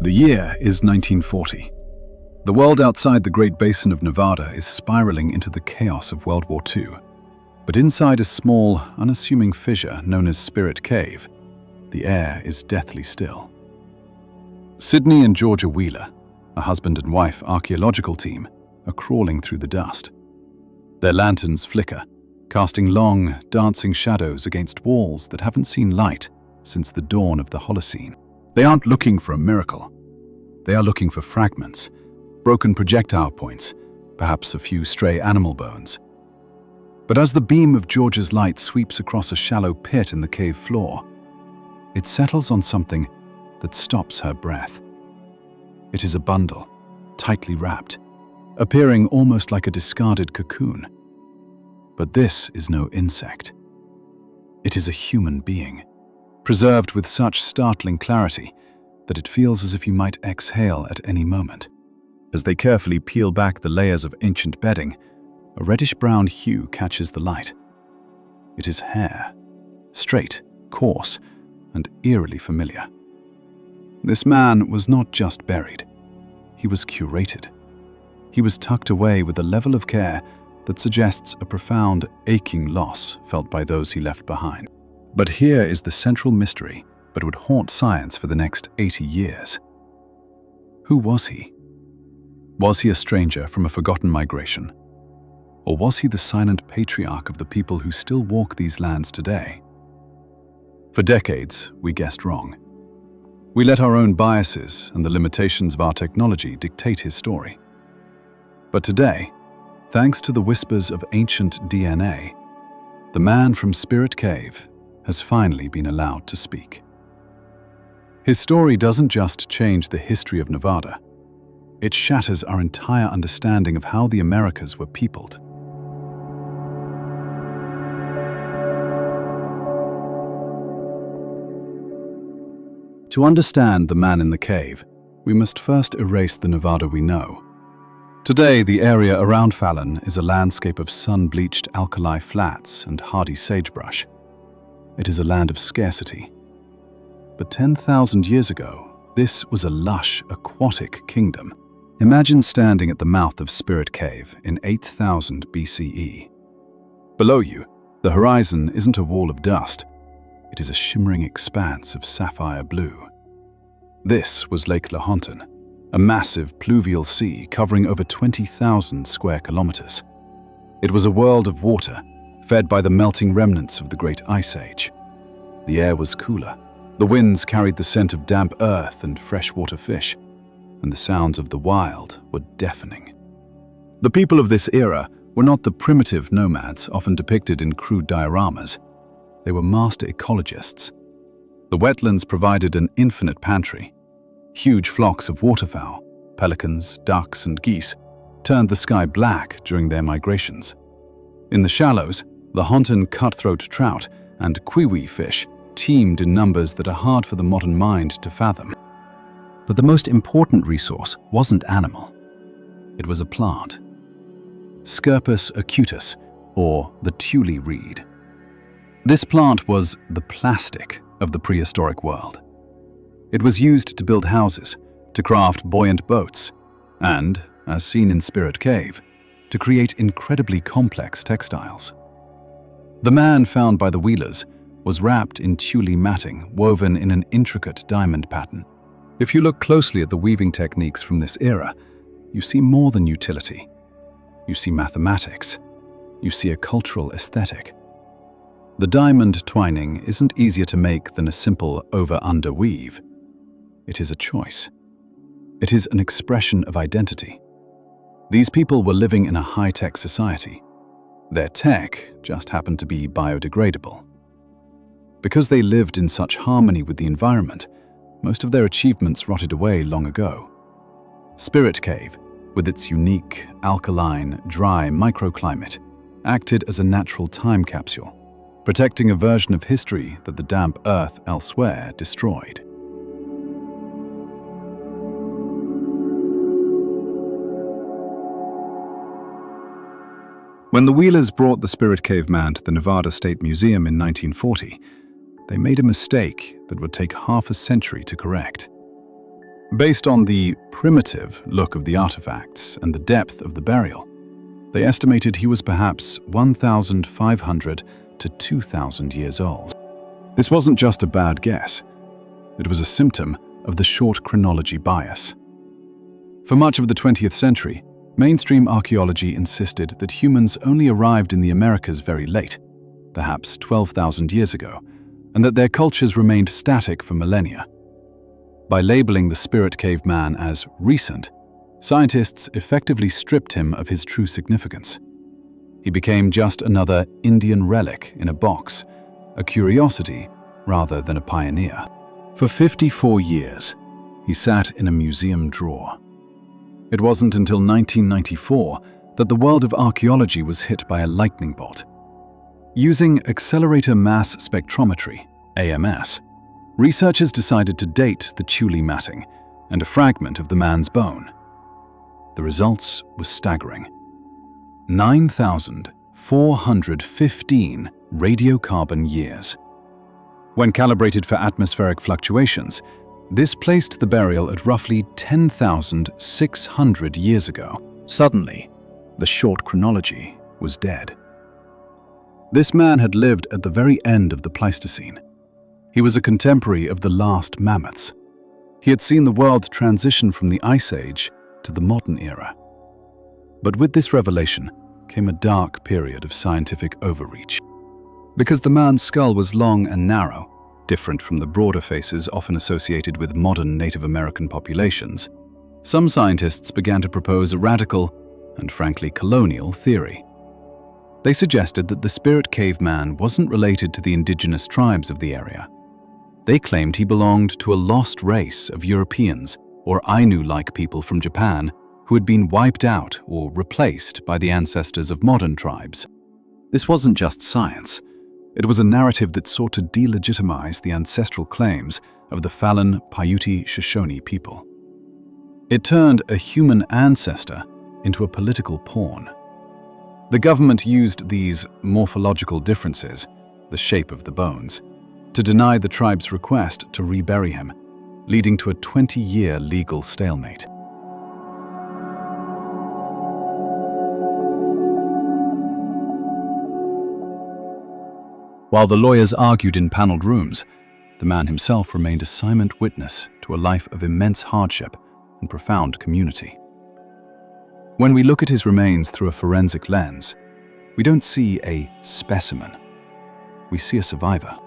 The year is 1940. The world outside the Great Basin of Nevada is spiraling into the chaos of World War II. But inside a small, unassuming fissure known as Spirit Cave, the air is deathly still. Sydney and Georgia Wheeler, a husband and wife archaeological team, are crawling through the dust. Their lanterns flicker, casting long, dancing shadows against walls that haven't seen light since the dawn of the Holocene. They aren't looking for a miracle. They are looking for fragments, broken projectile points, perhaps a few stray animal bones. But as the beam of Georgia's light sweeps across a shallow pit in the cave floor, it settles on something that stops her breath. It is a bundle, tightly wrapped, appearing almost like a discarded cocoon. But this is no insect. It is a human being, preserved with such startling clarity that it feels as if you might exhale at any moment. As they carefully peel back the layers of ancient bedding, a reddish-brown hue catches the light. It is hair, straight, coarse, and eerily familiar. This man was not just buried. He was curated. He was tucked away with a level of care that suggests a profound, aching loss felt by those he left behind. But here is the central mystery that would haunt science for the next 80 years. Who was he? Was he a stranger from a forgotten migration? Or was he the silent patriarch of the people who still walk these lands today? For decades, we guessed wrong. We let our own biases and the limitations of our technology dictate his story. But today, thanks to the whispers of ancient DNA, the man from Spirit Cave has finally been allowed to speak. His story doesn't just change the history of Nevada, it shatters our entire understanding of how the Americas were peopled. To understand the man in the cave, we must first erase the Nevada we know. Today, the area around Fallon is a landscape of sun-bleached alkali flats and hardy sagebrush. It is a land of scarcity. But 10,000 years ago, this was a lush, aquatic kingdom. Imagine standing at the mouth of Spirit Cave in 8000 BCE. Below you, the horizon isn't a wall of dust. It is a shimmering expanse of sapphire blue. This was Lake Lahontan, a massive pluvial sea covering over 20,000 square kilometers. It was a world of water, fed by the melting remnants of the Great Ice Age. The air was cooler. The winds carried the scent of damp earth and freshwater fish, and the sounds of the wild were deafening. The people of this era were not the primitive nomads often depicted in crude dioramas. They were master ecologists. The wetlands provided an infinite pantry. Huge flocks of waterfowl, pelicans, ducks, and geese, turned the sky black during their migrations. In the shallows, the Hontan cutthroat trout and kiwi fish teemed in numbers that are hard for the modern mind to fathom. But the most important resource wasn't animal. It was a plant. Scirpus acutus, or the tule reed. This plant was the plastic of the prehistoric world. It was used to build houses, to craft buoyant boats, and, as seen in Spirit Cave, to create incredibly complex textiles. The man found by the Wheelers was wrapped in tule matting woven in an intricate diamond pattern. If you look closely at the weaving techniques from this era, you see more than utility. You see mathematics. You see a cultural aesthetic. The diamond twining isn't easier to make than a simple over-under weave. It is a choice. It is an expression of identity. These people were living in a high-tech society. Their tech just happened to be biodegradable. Because they lived in such harmony with the environment, most of their achievements rotted away long ago. Spirit Cave, with its unique, alkaline, dry microclimate, acted as a natural time capsule, protecting a version of history that the damp earth elsewhere destroyed. When the Wheelers brought the Spirit Cave man to the Nevada State Museum in 1940, they made a mistake that would take half a century to correct. Based on the primitive look of the artifacts and the depth of the burial, they estimated he was perhaps 1,500 to 2,000 years old. This wasn't just a bad guess. It was a symptom of the short chronology bias. For much of the 20th century, mainstream archaeology insisted that humans only arrived in the Americas very late, perhaps 12,000 years ago, and that their cultures remained static for millennia. By labeling the Spirit Cave Man as recent, scientists effectively stripped him of his true significance. He became just another Indian relic in a box, a curiosity rather than a pioneer. For 54 years, he sat in a museum drawer. It wasn't until 1994 that the world of archaeology was hit by a lightning bolt. Using accelerator mass spectrometry, AMS, researchers decided to date the Thule matting and a fragment of the man's bone. The results were staggering. 9,415 radiocarbon years. When calibrated for atmospheric fluctuations, this placed the burial at roughly 10,600 years ago. Suddenly, the short chronology was dead. This man had lived at the very end of the Pleistocene. He was a contemporary of the last mammoths. He had seen the world transition from the Ice Age to the modern era. But with this revelation came a dark period of scientific overreach. Because the man's skull was long and narrow, different from the broader faces often associated with modern Native American populations, some scientists began to propose a radical and frankly colonial theory. They suggested that the Spirit Cave Man wasn't related to the indigenous tribes of the area. They claimed he belonged to a lost race of Europeans or Ainu-like people from Japan who had been wiped out or replaced by the ancestors of modern tribes. This wasn't just science. It was a narrative that sought to delegitimize the ancestral claims of the Falin Paiute Shoshone people. It turned a human ancestor into a political pawn. The government used these morphological differences, the shape of the bones, to deny the tribe's request to rebury him, leading to a 20-year legal stalemate. While the lawyers argued in paneled rooms, the man himself remained a silent witness to a life of immense hardship and profound community. When we look at his remains through a forensic lens, we don't see a specimen. We see a survivor.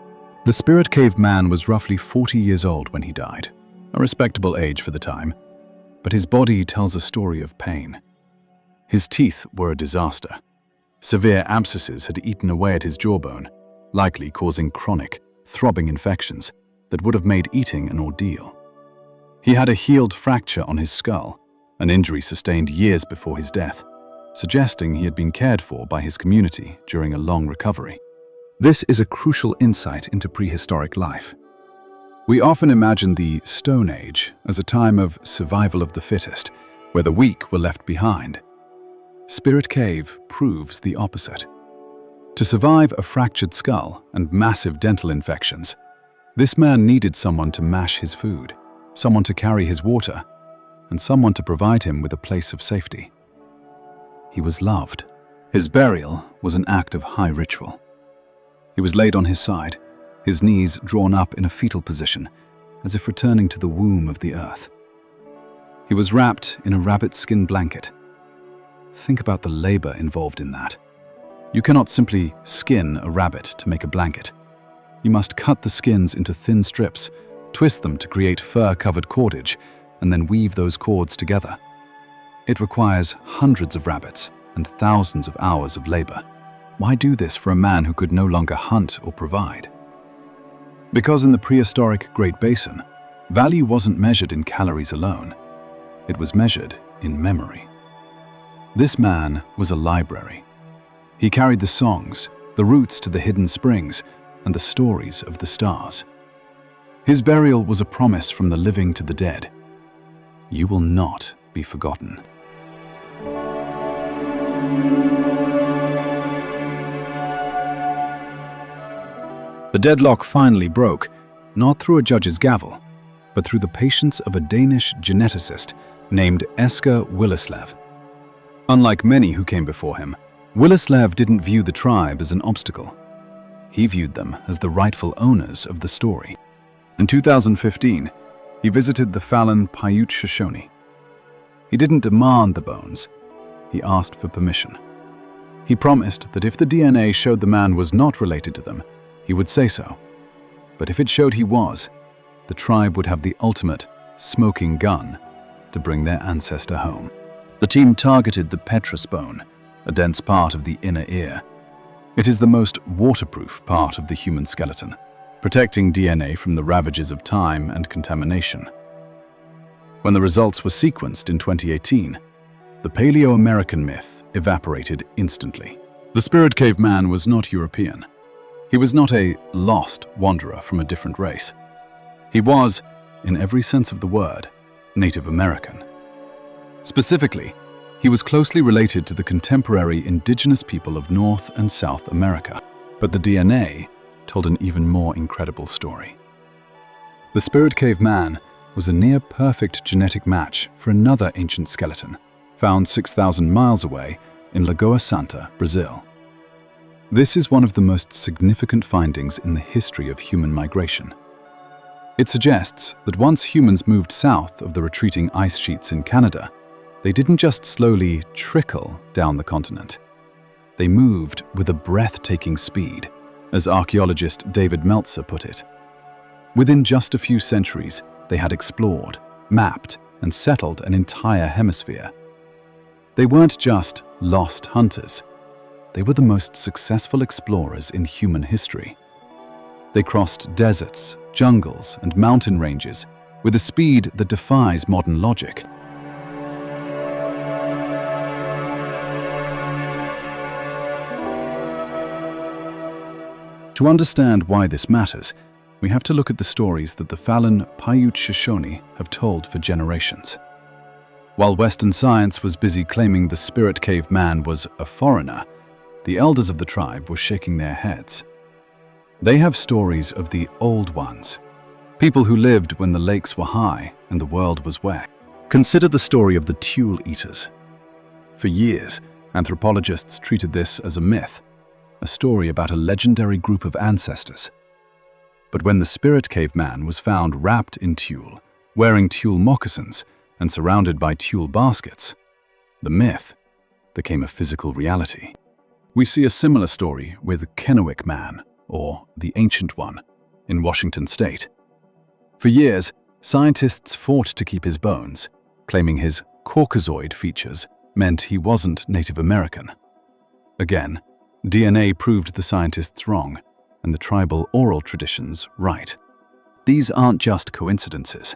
The Spirit Cave Man was roughly 40 years old when he died, a respectable age for the time, but his body tells a story of pain. His teeth were a disaster. Severe abscesses had eaten away at his jawbone, likely causing chronic, throbbing infections that would have made eating an ordeal. He had a healed fracture on his skull, an injury sustained years before his death, suggesting he had been cared for by his community during a long recovery. This is a crucial insight into prehistoric life. We often imagine the Stone Age as a time of survival of the fittest, where the weak were left behind. Spirit Cave proves the opposite. To survive a fractured skull and massive dental infections, this man needed someone to mash his food, someone to carry his water, and someone to provide him with a place of safety. He was loved. His burial was an act of high ritual. He was laid on his side, his knees drawn up in a fetal position, as if returning to the womb of the earth. He was wrapped in a rabbit skin blanket. Think about the labor involved in that. You cannot simply skin a rabbit to make a blanket. You must cut the skins into thin strips, twist them to create fur-covered cordage, and then weave those cords together. It requires hundreds of rabbits and thousands of hours of labor. Why do this for a man who could no longer hunt or provide? Because in the prehistoric Great Basin, value wasn't measured in calories alone. It was measured in memory. This man was a library. He carried the songs, the routes to the hidden springs, and the stories of the stars. His burial was a promise from the living to the dead. You will not be forgotten. The deadlock finally broke, not through a judge's gavel, but through the patience of a Danish geneticist named Esker Willerslev. Unlike many who came before him, Willerslev didn't view the tribe as an obstacle. He viewed them as the rightful owners of the story. In 2015, he visited the Fallon Paiute Shoshone. He didn't demand the bones, he asked for permission. He promised that if the DNA showed the man was not related to them, he would say so. But if it showed he was, the tribe would have the ultimate smoking gun to bring their ancestor home. The team targeted the petrous bone, a dense part of the inner ear. It is the most waterproof part of the human skeleton, protecting DNA from the ravages of time and contamination. When the results were sequenced in 2018, the Paleo-American myth evaporated instantly. The spirit cave man was not European. He was not a lost wanderer from a different race. He was, in every sense of the word, Native American. Specifically, he was closely related to the contemporary indigenous people of North and South America. But the DNA told an even more incredible story. The spirit cave man was a near-perfect genetic match for another ancient skeleton, found 6,000 miles away in Lagoa Santa, Brazil. This is one of the most significant findings in the history of human migration. It suggests that once humans moved south of the retreating ice sheets in Canada, they didn't just slowly trickle down the continent. They moved with a breathtaking speed, as archaeologist David Meltzer put it. Within just a few centuries, they had explored, mapped, and settled an entire hemisphere. They weren't just lost hunters. They were the most successful explorers in human history. They crossed deserts, jungles, and mountain ranges with a speed that defies modern logic. To understand why this matters, we have to look at the stories that the Fallon Paiute Shoshone have told for generations. While Western science was busy claiming the spirit cave man was a foreigner, the elders of the tribe were shaking their heads. They have stories of the old ones, people who lived when the lakes were high and the world was wet. Consider the story of the Tule Eaters. For years, anthropologists treated this as a myth, a story about a legendary group of ancestors. But when the spirit cave man was found wrapped in tule, wearing tule moccasins, and surrounded by tule baskets, the myth became a physical reality. We see a similar story with Kennewick Man, or the Ancient One, in Washington state. For years, scientists fought to keep his bones, claiming his Caucasoid features meant he wasn't Native American. Again, DNA proved the scientists wrong, and the tribal oral traditions right. These aren't just coincidences.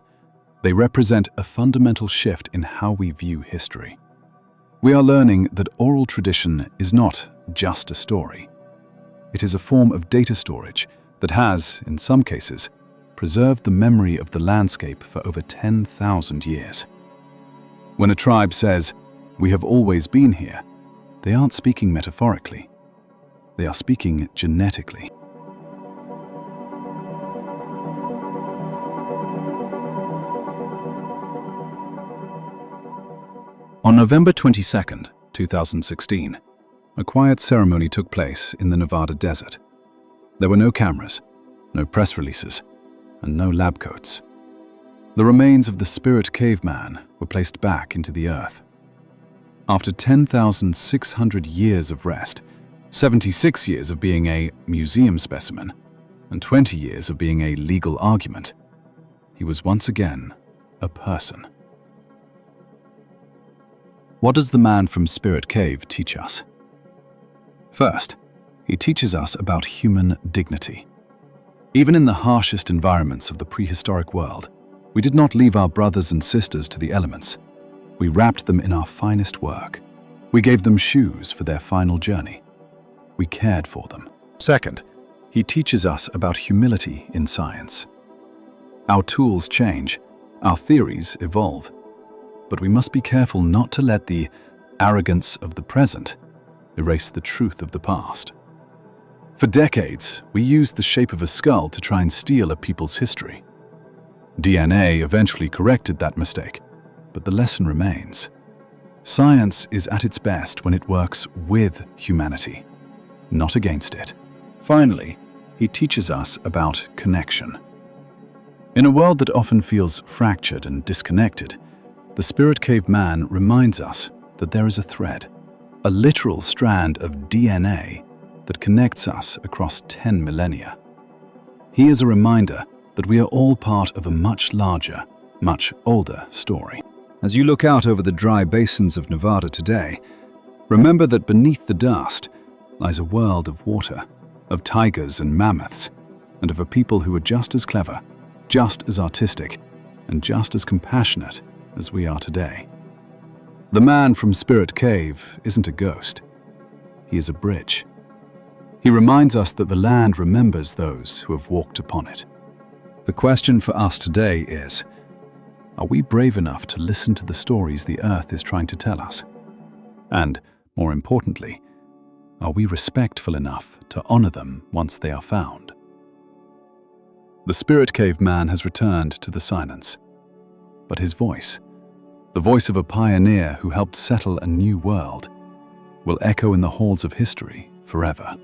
They represent a fundamental shift in how we view history. We are learning that oral tradition is not just a story. It is a form of data storage that has, in some cases, preserved the memory of the landscape for over 10,000 years. When a tribe says, "We have always been here," they aren't speaking metaphorically. They are speaking genetically. On November 22, 2016, a quiet ceremony took place in the Nevada desert. There were no cameras, no press releases, and no lab coats. The remains of the spirit caveman were placed back into the earth. After 10,600 years of rest, 76 years of being a museum specimen, and 20 years of being a legal argument, he was once again a person. What does the man from Spirit Cave teach us? First, he teaches us about human dignity. Even in the harshest environments of the prehistoric world, we did not leave our brothers and sisters to the elements. We wrapped them in our finest work. We gave them shoes for their final journey. We cared for them. Second, he teaches us about humility in science. Our tools change, our theories evolve, but we must be careful not to let the arrogance of the present erase the truth of the past. For decades, we used the shape of a skull to try and steal a people's history. DNA eventually corrected that mistake, but the lesson remains. Science is at its best when it works with humanity, not against it. Finally, he teaches us about connection. In a world that often feels fractured and disconnected, the Spirit Cave Man reminds us that there is a thread, a literal strand of DNA that connects us across 10 millennia. He is a reminder that we are all part of a much larger, much older story. As you look out over the dry basins of Nevada today, remember that beneath the dust lies a world of water, of tigers and mammoths, and of a people who are just as clever, just as artistic, and just as compassionate as we are today. The man from Spirit Cave isn't a ghost. He is a bridge. He reminds us that the land remembers those who have walked upon it. The question for us today is, are we brave enough to listen to the stories the earth is trying to tell us? And, more importantly, are we respectful enough to honor them once they are found? The Spirit Cave Man has returned to the silence, but his voice, the voice of a pioneer who helped settle a new world, will echo in the halls of history forever.